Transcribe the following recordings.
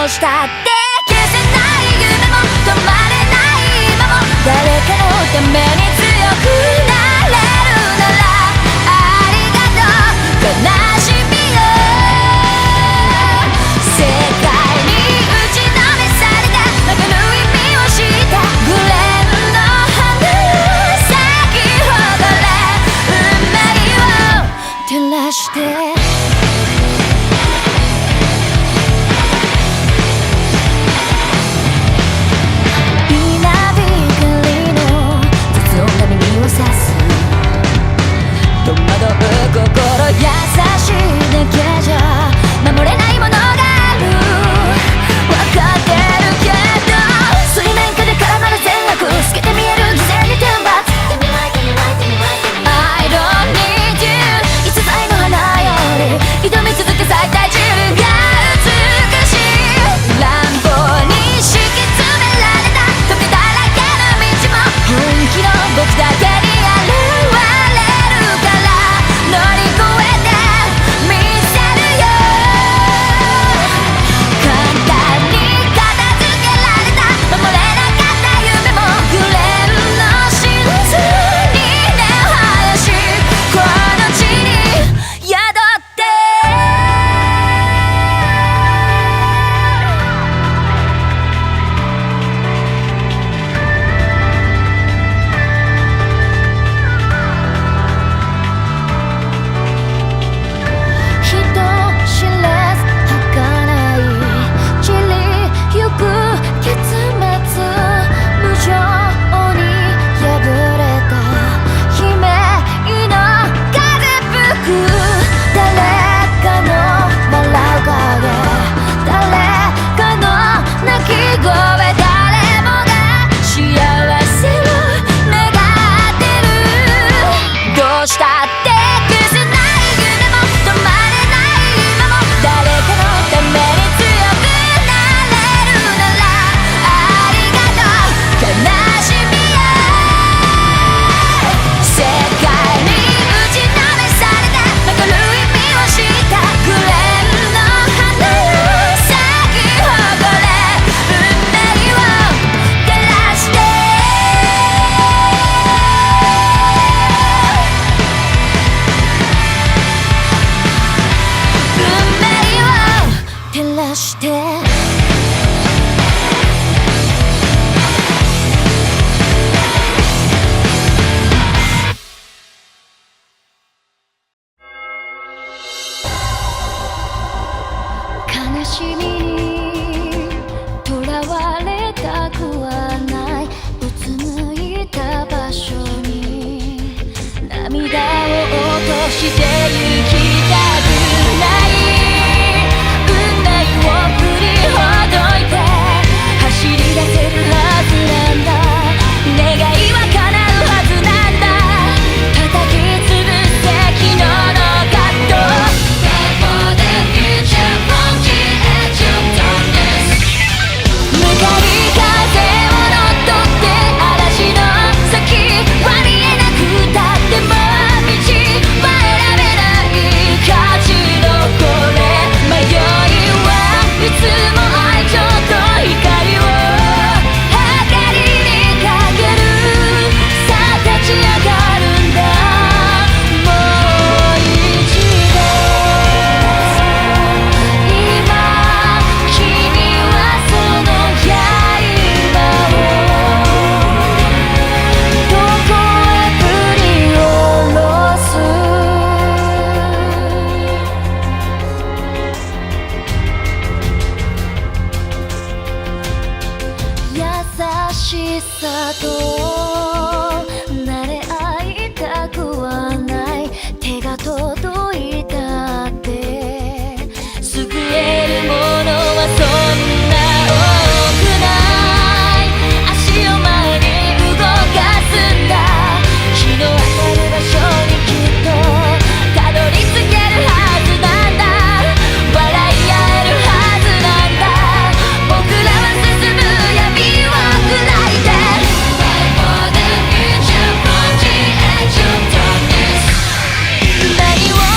うしたって消せない夢も止まれない今も誰かのために強くなれるならありがとう悲しみよ世界に打ちのめされた曲がる意味を知ったグレーの花よ咲き誇れ運命を照らして心優しいだけじゃ守れないものがある分かってるけど水面下で絡まる善悪透けて見える犠牲に天罰 I don't need you 逸材の花より挑み続け咲いた自分が美しい乱暴に敷き詰められた時だらけの道も本気の僕だけに乗り越えてみせるよ簡単に片付けられた守れなかった夢もグレーの真実に根を生やしこの地に宿って悲しみにとらわれたくはないうつむいた場所に涙を落としてゆきたくない運命を振りほどいて走り出せるはずなんだ願いは叶うはずなんだ叩き潰せ昨日の葛藤向かい風を乗っ取って嵐の先は見えなくたっても道は選べない価値のこれ迷いはいつも愛情と光を明かりにかけるさあ立ち上がるんだもう一度今君はその刃をどこへ振り下ろす優しさと慣れ合いたくはない手が届いたって救えるものはそんな多くない足を前に動かすんだ日の当たる場所にきっとたどり着けるはずなんだ笑い合えるはずなんだ僕らは進む闇を砕いて Fight for the future from the edge of darkness 何を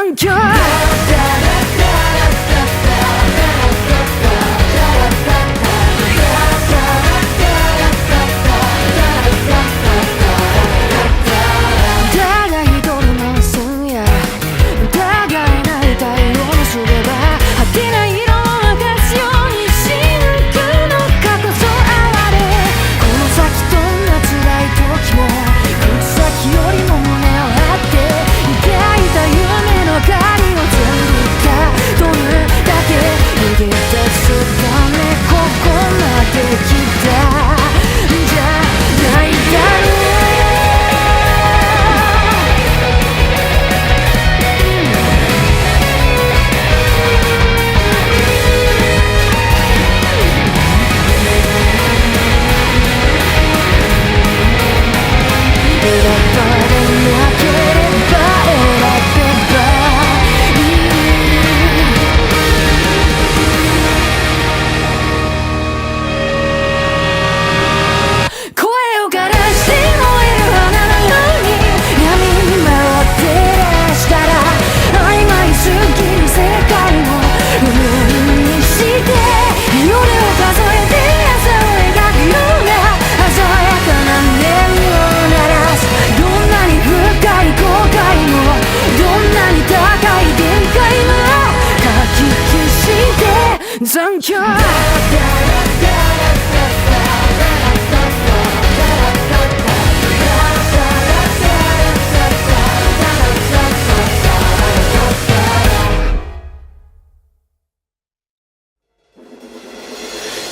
残響残響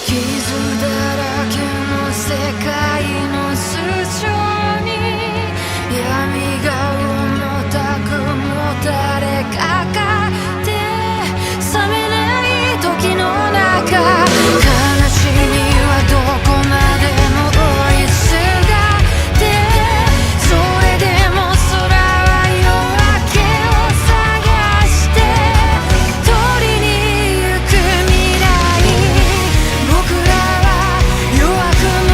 傷だらけの世界の素性に闇が重たくもたれかかって冷めない時の中悲しみはどこまでも追いすがってそれでも空は夜明けを探して取りに行く未来僕らは弱くも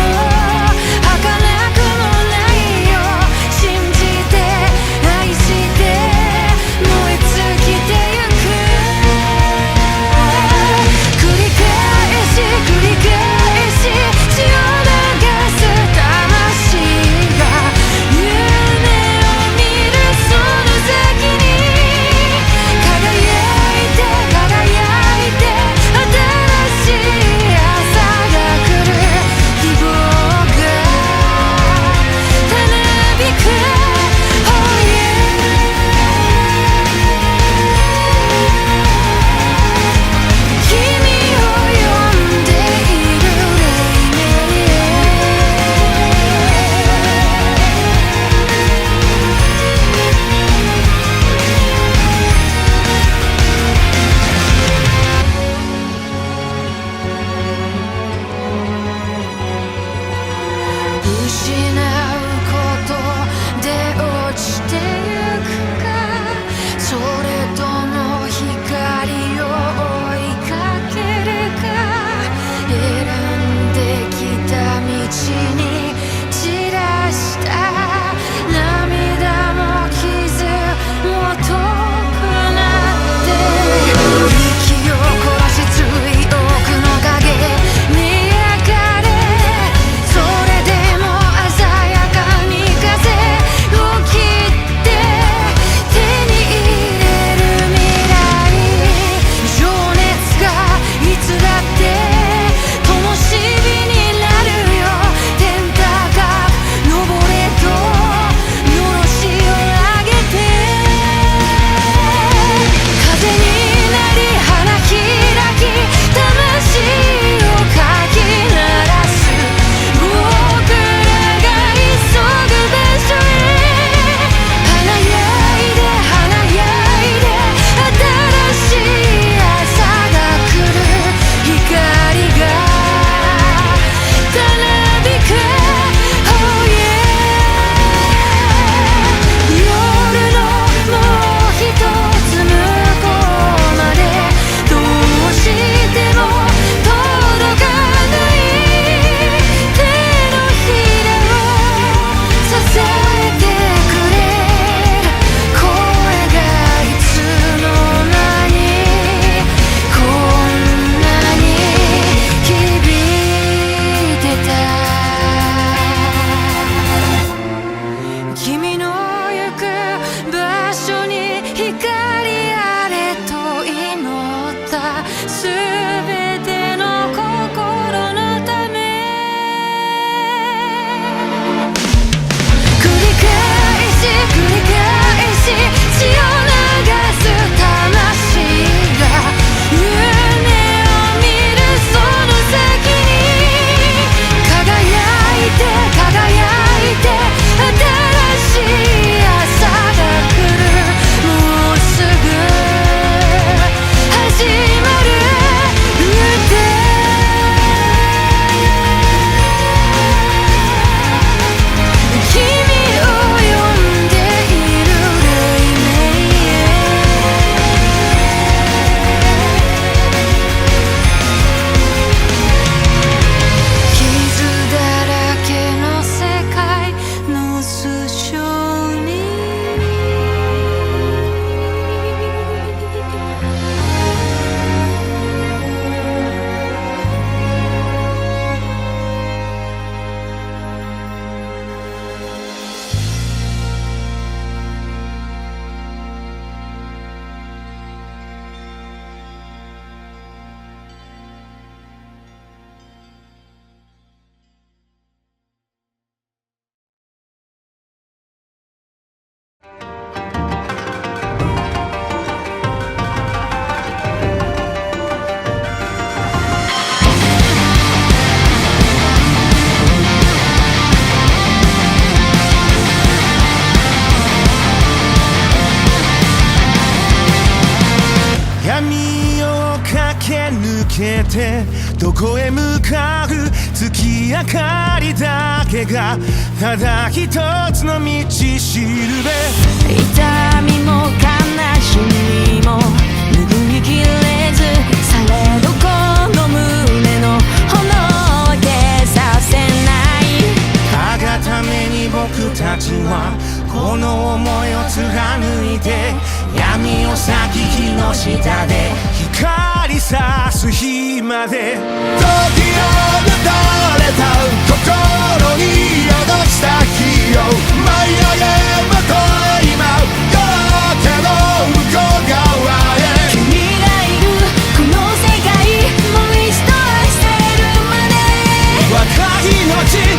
てどこへ向かう月明かりだけがただ一つの道しるべ。痛みも悲しみも拭いきれずされどこの胸の炎は消させない。たがために僕たちはこの想いを貫いて闇を咲き火の下で光さす日まで。時をたれた心に宿した火を舞い上げまと今夜明けの向こう側へ。君がいるこの世界もう一度愛せるまで。若い命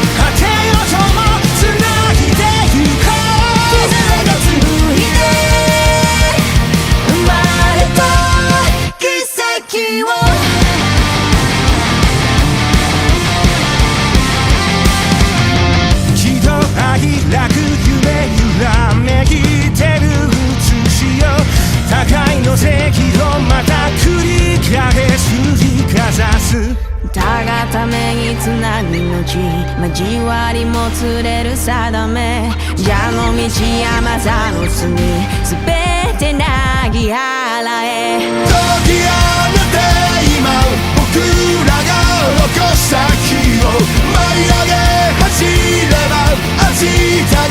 果てよともつなぎでゆこう。絆が紡いで生まれた奇跡を。喜怒哀楽夢揺らめきてる写しよ。互いの正義をまた繰り返す日かざす。たがためにつなぐ命交わりもつれる定め。蛇の道山座の隅すべてなぎ払え。解き放て今僕らが起こした火を舞い上げ走れば明日が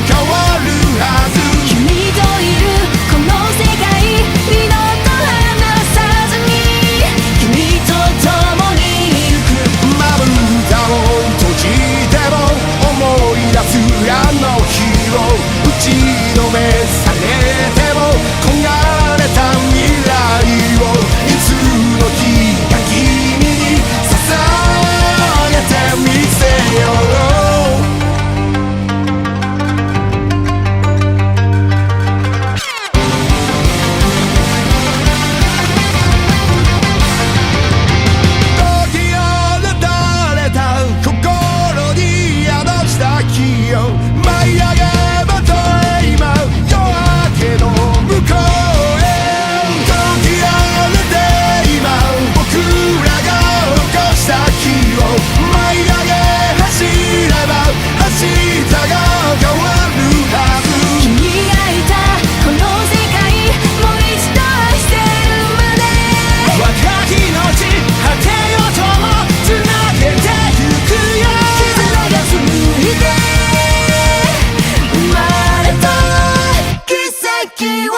変わるはず。君といるこの世界二度と離さずに君と共に行く。まぶたを閉じても思い出すあの日を打ちのめされても焦がれた未来をいつの日か君に捧げてみせよう。時をたれた心に宿した火を舞い上げまとえ今夜明けの向こうへ。解き放て今僕らが起こした火を舞い上げ走れば明日が変わるはず。君がいたこの世界もう一度愛せるまで。若き命果てよともつなげてゆくよ。絆が紡いで生まれた奇跡を。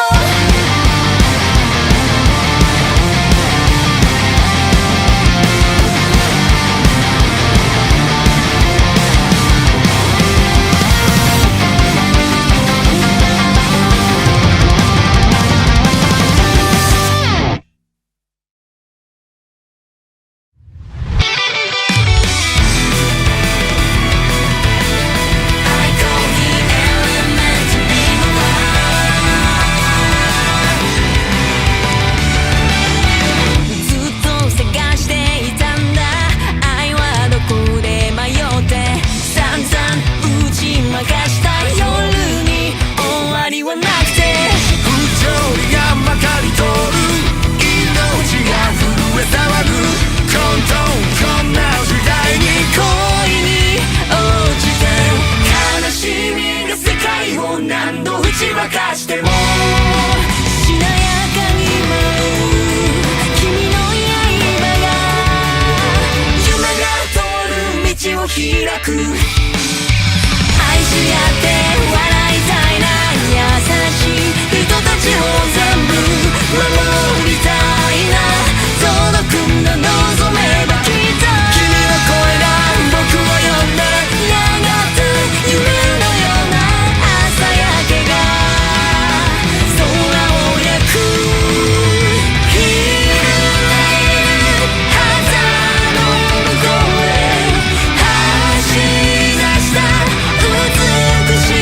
ずっと探していたんだ愛はどこで迷って散々打ち負かした夜に終わりはなくて。不条理がまかり通る命が震え騒ぐ混沌こんな時代に恋に落ちて悲しみが世界を何度打ち負かしてもしなやかに舞う君の刃が夢が通る道を開く。愛し合って笑いたいな優しい人たちを全部守りたいな。届くんだ望めばきっと君の声が僕を呼んでやがて夢のような朝焼けが空を焼く。旗の向こうへ走り出した美しい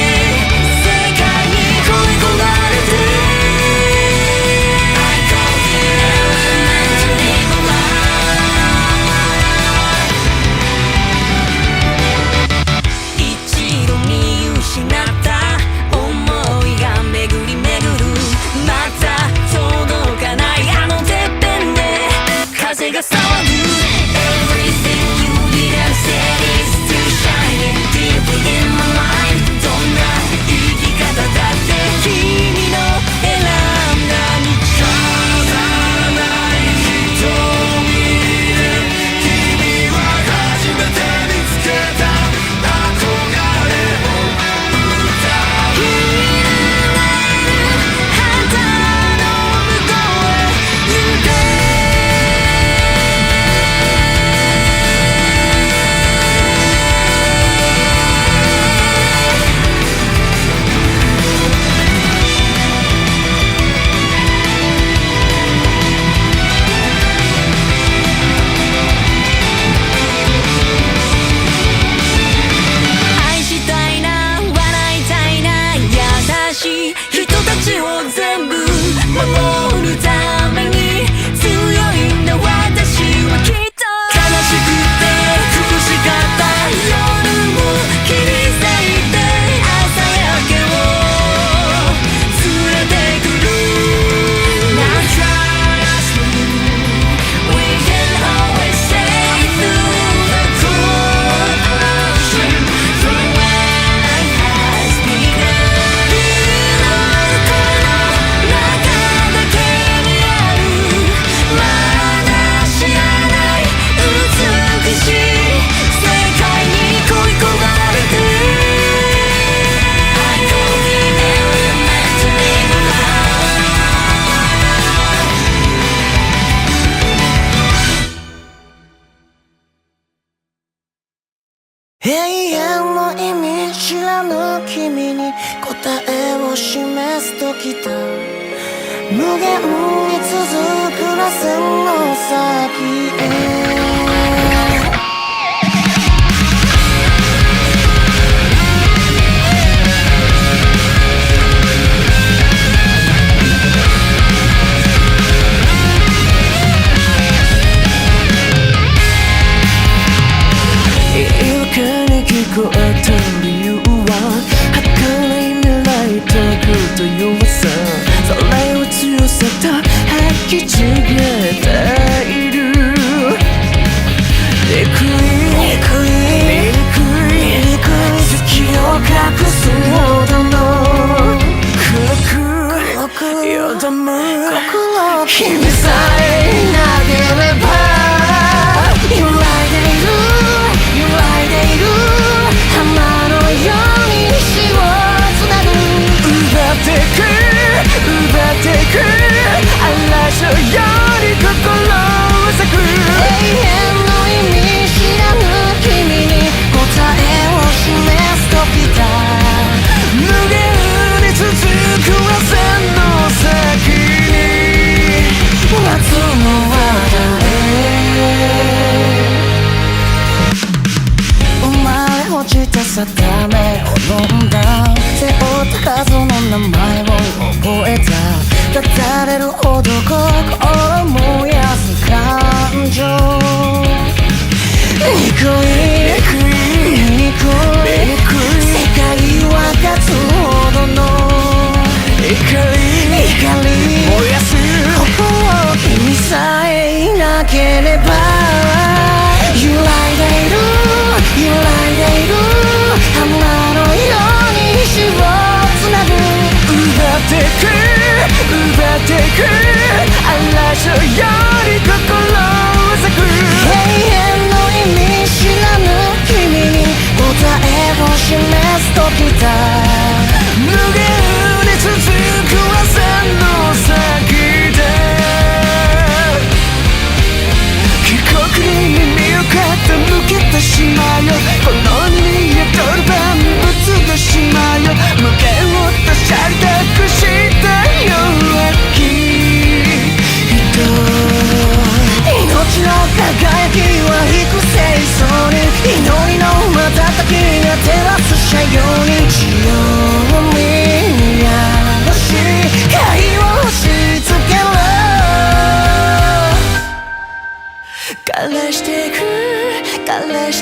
世界に恋焦がれて永遠の意味知らぬ君に答えを示す時だ。無限に続く螺旋の先へ。聞こえた理由は儚い未来とくという噂、それを強さと吐きちげている。憎い月を隠すほどの黒くよどむ心、君さえいなければ揺らいでいる浜のように死をつなぐ。奪ってく嵐のように心を咲く。永遠の意味知らぬ君に答えを示す時だ。無限に続く螺旋の先に待つのは誰。落ちた定めを飲んだ。背負った数の名前を覚えた。語れるほど心燃やす感情。憎い世界は勝つほどの怒り燃やす心、君さえいなければ揺らいでいる浜のように死をつなぐ。奪ってく嵐のように心を咲く。永遠の意味知らぬ君に答えを示す時だ。無限に続く螺旋の先で帰国に耳を傾けてしまうよ。このに宿る万物がしまうよ。無限をとしゃりたくしたよき人。命の輝きは幾清掃に祈りの瞬きが照らす斜陽に血を見やし貝を押し付けろ。枯らし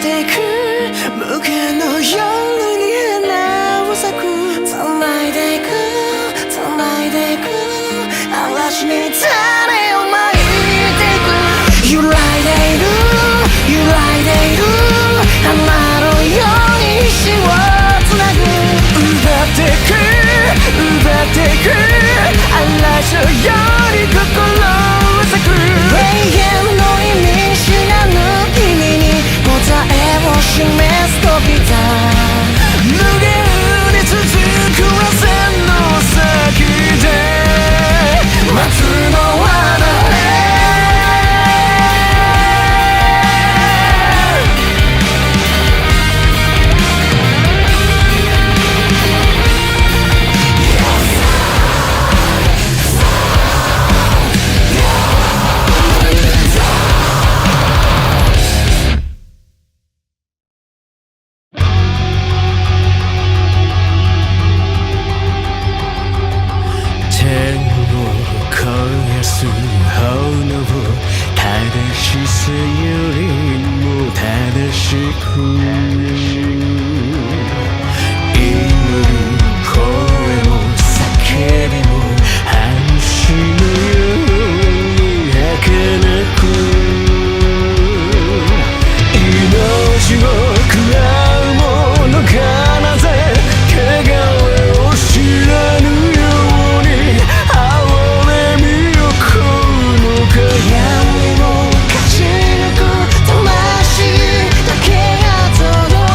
ていく無限の夜に花を咲く。繋いでいく嵐に種をまいていく。揺らいでいる浜のように死をつなぐ。奪ってく嵐のように心を咲く。永遠の意味知らぬ君に答えを示す時だ。無限に続く螺旋の先で待つのは誰。闇を勝ち抜く魂だけが届く。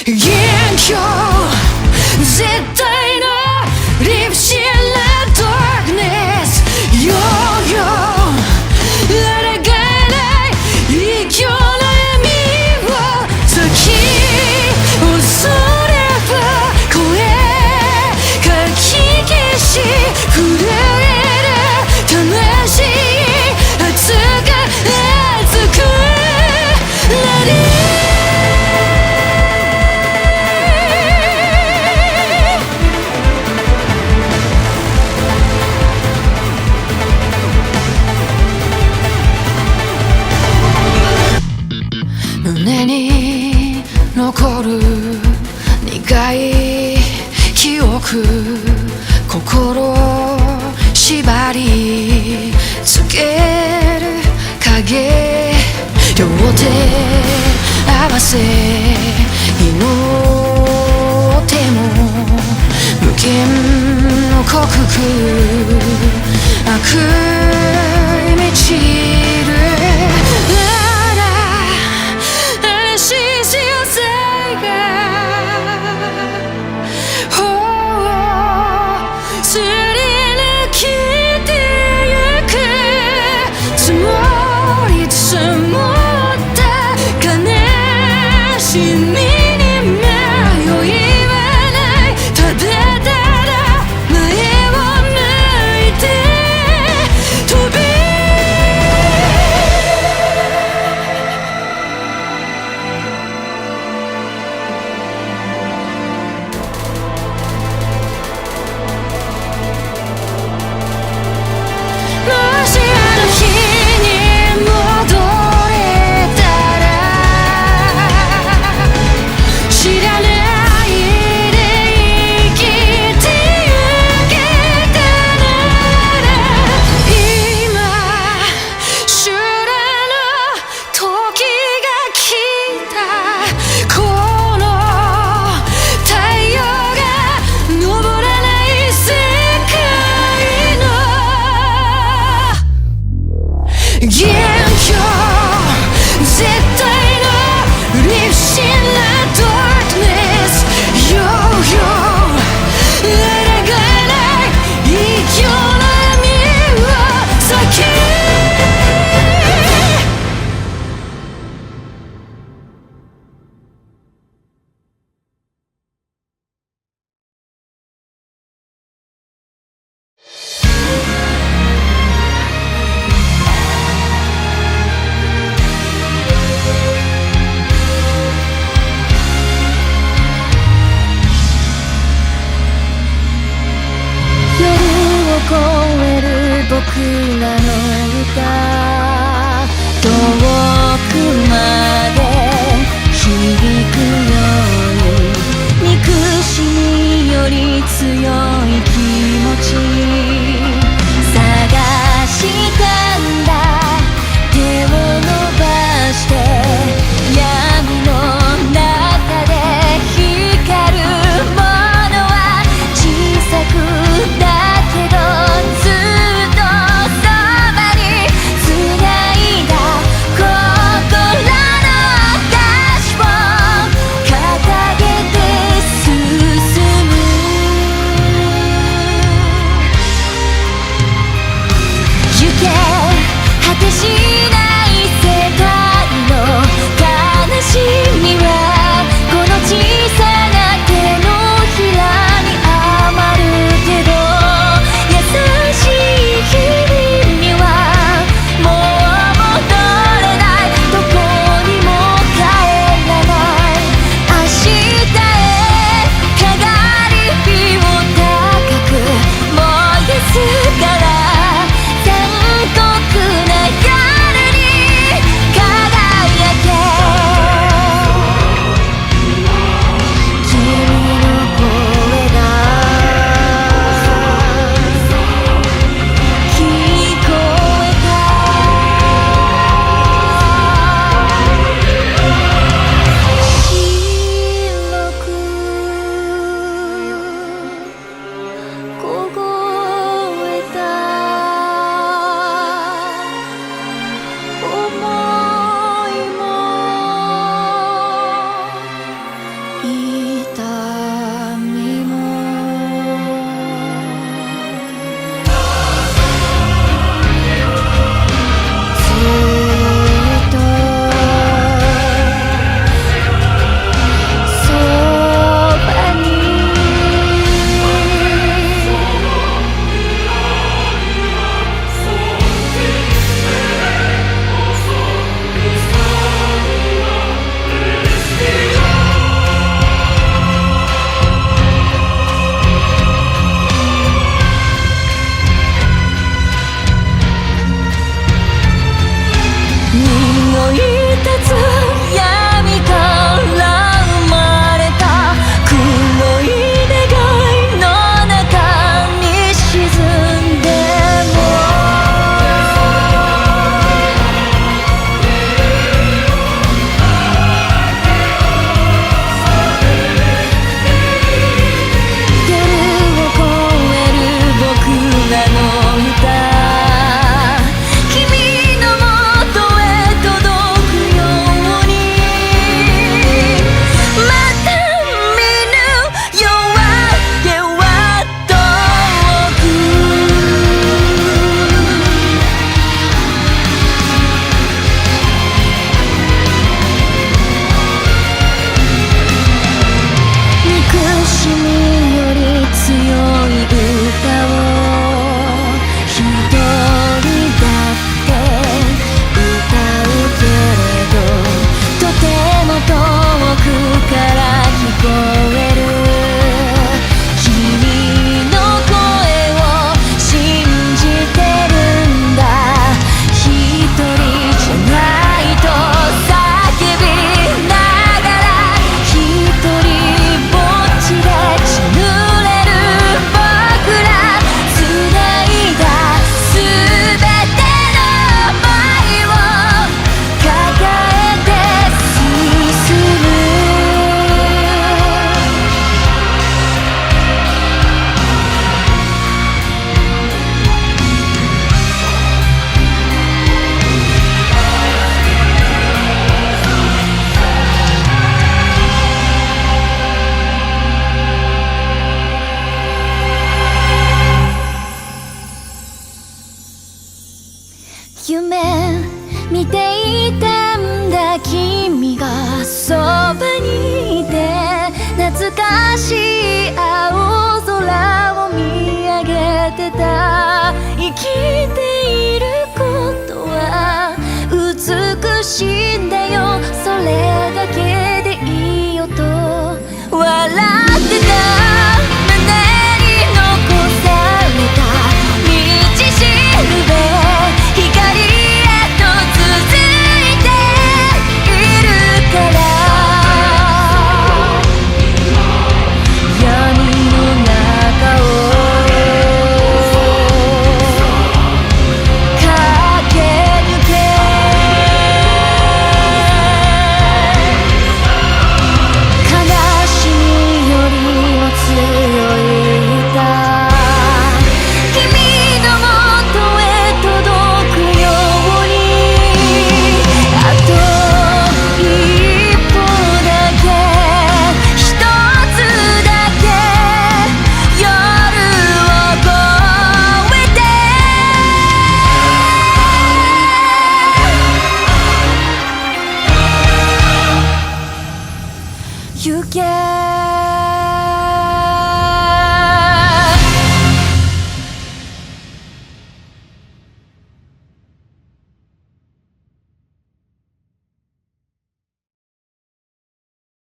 元凶絶対のリプシーラダークネスよよ抗えない異教の闇を先恐れば声かき消し震える魂熱く熱くなり胸に残る苦い記憶心縛りつける影両手合わせ祈っても無限の克服悪意満ちる僕らの歌遠くまで響くように憎しみより強い気持ち探したんだ手を伸ばして闇の中で光るものは小さくだけどずっとそばにい立つ闇から生まれた黒い願いの中に沈んでも夜を越える僕らの歌君のもとへ届くようにまた見ぬ夜明けは遠憎しみより強い歌を一人だって歌うけれどとても遠くから聞こえる君の声を信じてるんだ一人じゃないと叫びながら一人ぼっちで血濡れる僕ら繋いだ全ての想いを抱えて進む夢見ていたんだ君がそばにいて懐かしい青空を見上げてた生きている